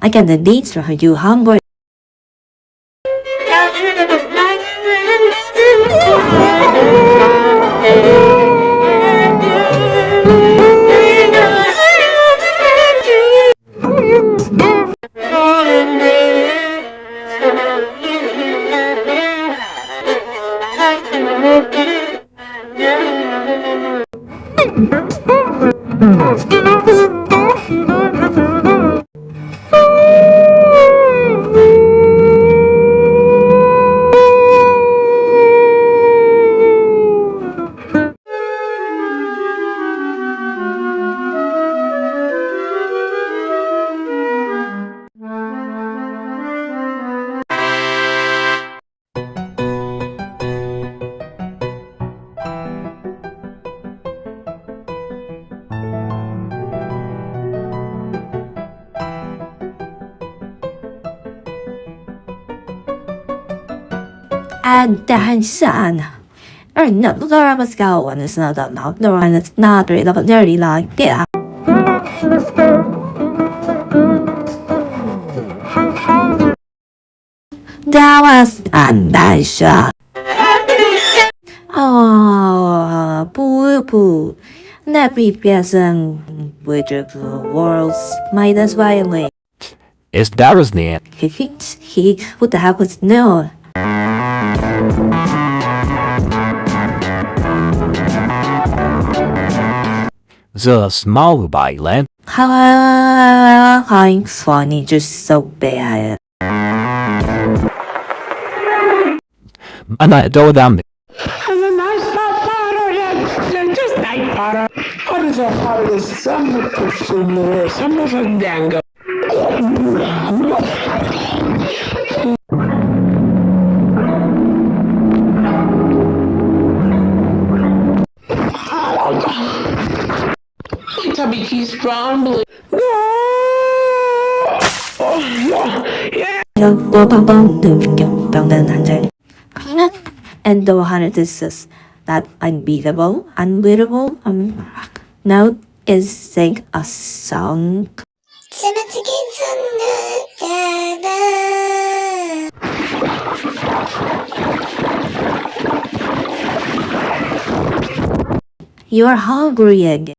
I get the dates from you Hamburg. Attention! Another was go and it's not enough. No one is not really but nearly like get out. That was attention. Oh, boo boo. That be person with the world's mightiest violin. It's Dara's name. He, what the heck was no? The small violin. How funny, just so bad. And I adore them. Tummy keeps rumbling. And the 100 is that unbeatable, unbeatable. Now is sing a song. You are hungry again.